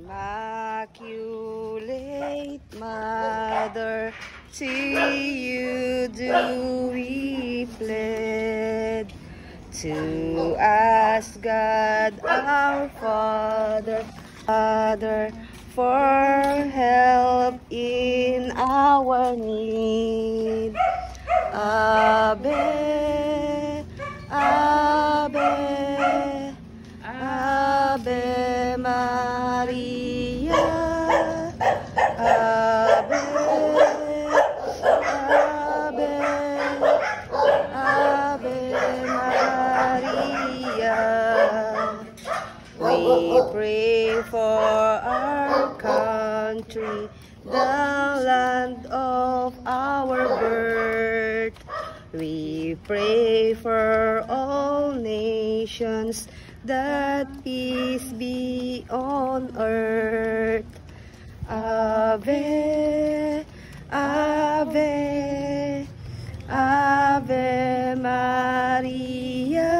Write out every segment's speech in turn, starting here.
Immaculate Mother, to you do we plead. To ask God our Father, for help in our need. Ave, Ave, Ave Maria. Ave, Ave, Ave Maria. We pray for our country, the land of our birth. We pray for all nations, that peace be on earth. Ave, Ave, Ave Maria.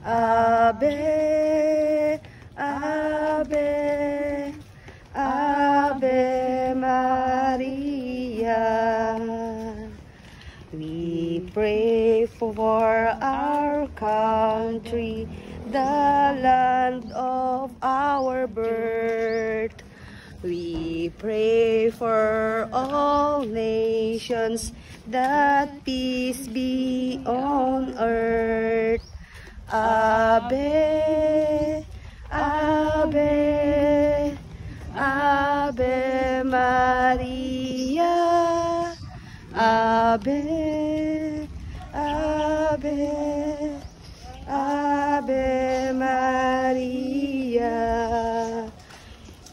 Ave, Ave, Ave Maria. We pray for our country, the land of our birth. We pray for all nations, that peace be on earth. Ave, Ave, Ave Maria. Ave, Ave, Ave Maria.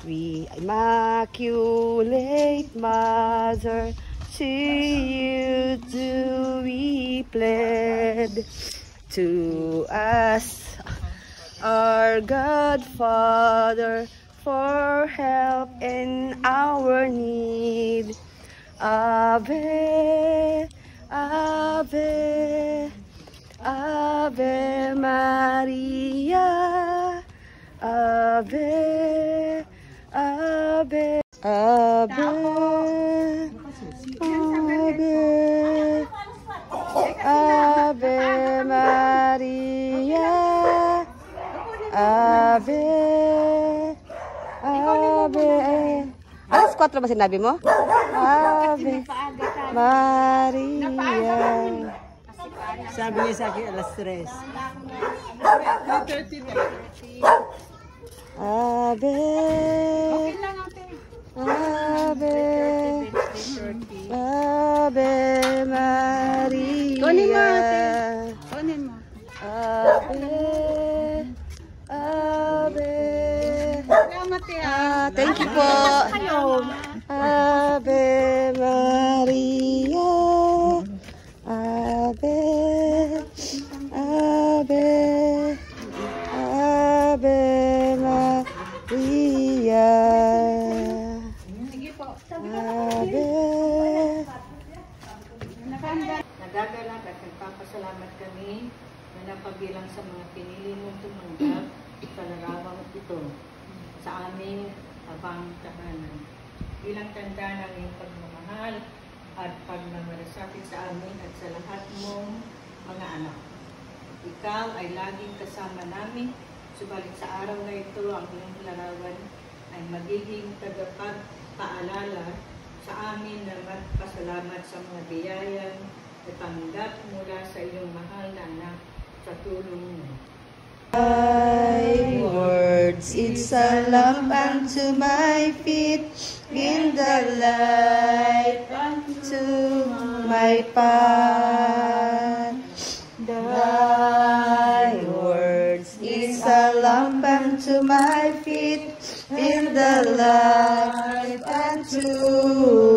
We, Immaculate Mother, to you do we plead. To us, our God Father, for help in our need. Ave, Ave, Ave Maria. Ave, Ave, Ave, Ave, Ave Maria. Ave, Ave. Alas 4 ba sinabi mo? Ave Maria. Sabi niya sa akin alas 3. Ave, Ave, Ave Maria. Kunin mo, ate. Kunin mo. Ave, Ave. Thank you po. Ave Maria. Ave, Ave, Ave Maria. Ave. Nagagalak at nagpapasalamat kami na napabilang sa mga pinili mong tumanggap sa larawang ito sa aming abang tahanan. Bilang tanda ng iyong pagmamahal at pagmamalasakit sa amin at sa lahat mong mga anak. Ikaw ay laging kasama namin, subalit sa araw na ito ang iyong larawan ay magiging tagapagpaalala sa amin na magpasalamat sa mga biyayang natanggap mula sa iyong mahal na anak sa tulong mo. Thy words, it's a lamp unto my feet, in the light unto my path. Thy words, it's a lamp unto my feet, in the light unto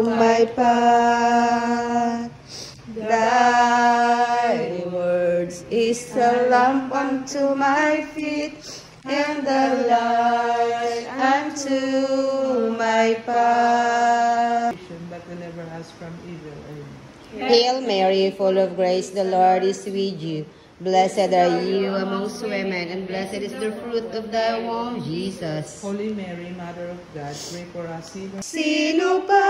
my path. Thy words is a lamp unto my feet, and the light unto my path. But deliver us from evil. Amen. Hail Mary, full of grace, the Lord is with you. Blessed are you amongst women, and blessed is the fruit of thy womb, Jesus. Holy Mary, Mother of God, pray for us sinners. Sino ka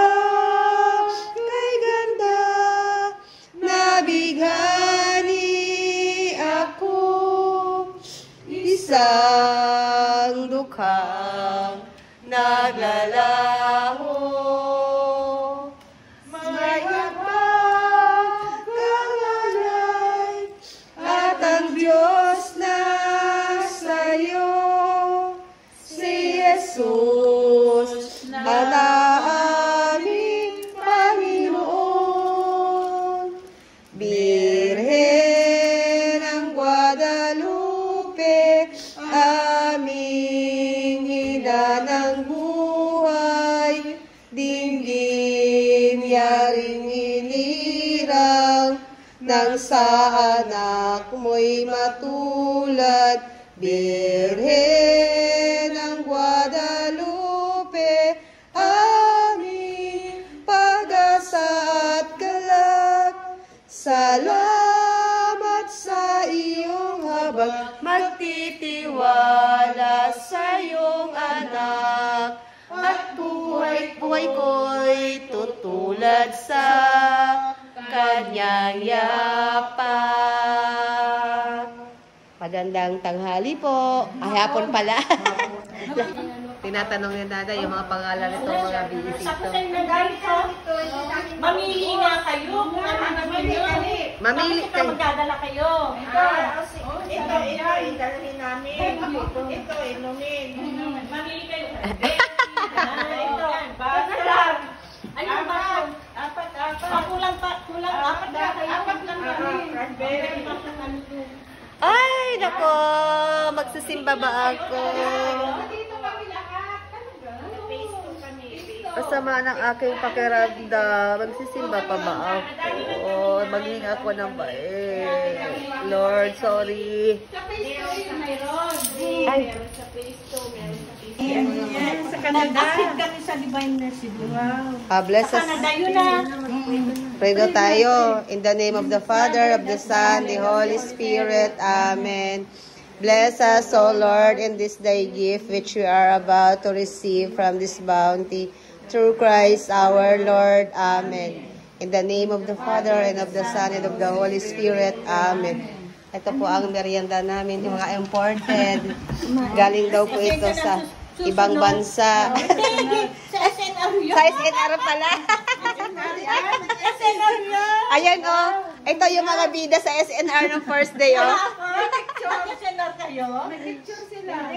kay ganda nabighani ako, isang dukhang naglalaho. Mayabang kangalay at ang Diyos na sa'yo, si Jesus na aming Panginoon. Birhen ng Guadalupe, aming ina ng buhay, dinggin yaring inirang nang sa anak mo'y matulad. Birhen ng Guadalupe, aming pag-asa at galak. Salamat sa iyong habang magtitiwala sa iyong anak. At buhay ko'y tutulad sa kanyang yapak. Magandang tanghali po. Ay, hapon pala. Tinatanong ni Dada yung mga pangalan nito, mga bisito. Mamili nga kayo kung ano naman yun. Mamili Bakit ka magdadala kayo? Ito, idalhin namin. Ito, inumin. Mamili kayo. Ito, Ayun ba? apat. Kulang apat na kayo. Apat lang kami. Raspberry. Ay, nako. Magsisimba ba ako? Dito kami lahat. Facebook kami. Masama ng aking pakiramdam. Magsisimba pa ba ako? Maging ako ng bait. Lord, sorry. Sa Facebook mayroon. Ay. Sa Facebook, meron sa Facebook. Sa Canada. Active kami sa Divine Mercy. Wow. Bless Sa us. Canada yun na. Pray daw tayo. In the name of the Father, of the Son, the Holy Spirit. Amen. Bless us, O Lord, in this thy gift which we are about to receive from this bounty. Through Christ our Lord. Amen. In the name of the Father, and of the Son, and of the Holy Spirit. Amen. Ito po ang merienda namin, yung mga imported. Galing daw po ito sa ibang bansa. Sa SNR yun. Sa SNR pala. SNR yun. Ayan oh. Ito yung mga bida sa SNR ng first day oh. Picture. SNR kayo? May picture sila.